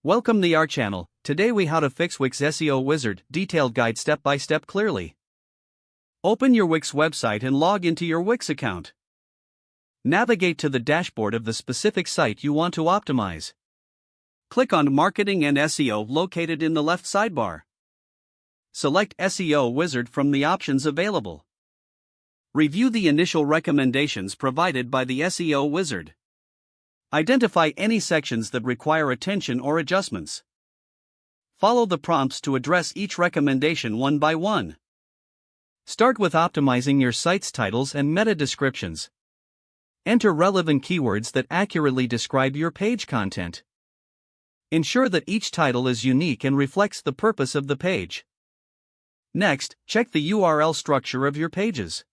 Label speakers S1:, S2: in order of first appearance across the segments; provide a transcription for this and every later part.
S1: Welcome to our channel. Today we how to fix Wix SEO Wizard, detailed guide step by step clearly. Open your Wix website and log into your Wix account. Navigate to the dashboard of the specific site you want to optimize. Click on Marketing and SEO located in the left sidebar. Select SEO Wizard from the options available. Review the initial recommendations provided by the SEO Wizard. Identify any sections that require attention or adjustments. Follow the prompts to address each recommendation one by one. Start with optimizing your site's titles and meta descriptions. Enter relevant keywords that accurately describe your page content. Ensure that each title is unique and reflects the purpose of the page. Next, check the URL structure of your pages.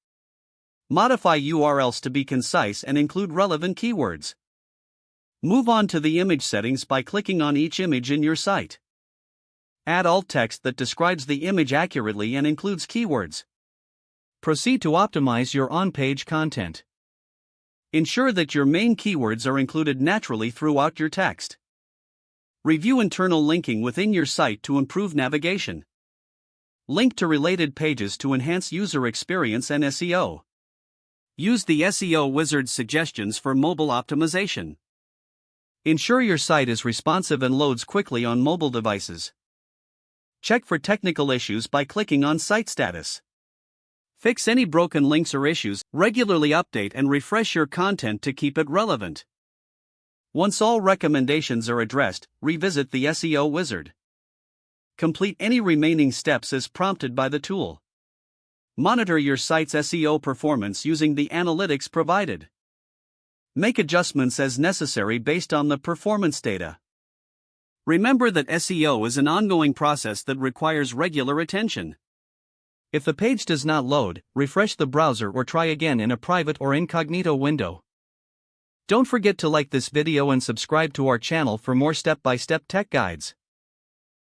S1: Modify URLs to be concise and include relevant keywords. Move on to the image settings by clicking on each image in your site. Add alt text that describes the image accurately and includes keywords. Proceed to optimize your on-page content. Ensure that your main keywords are included naturally throughout your text. Review internal linking within your site to improve navigation. Link to related pages to enhance user experience and SEO. Use the SEO Wizard's suggestions for mobile optimization. Ensure your site is responsive and loads quickly on mobile devices. Check for technical issues by clicking on Site Status. Fix any broken links or issues. Regularly update and refresh your content to keep it relevant. Once all recommendations are addressed, revisit the SEO Wizard. Complete any remaining steps as prompted by the tool. Monitor your site's SEO performance using the analytics provided. Make adjustments as necessary based on the performance data. Remember that SEO is an ongoing process that requires regular attention. If the page does not load, refresh the browser or try again in a private or incognito window. Don't forget to like this video and subscribe to our channel for more step-by-step tech guides.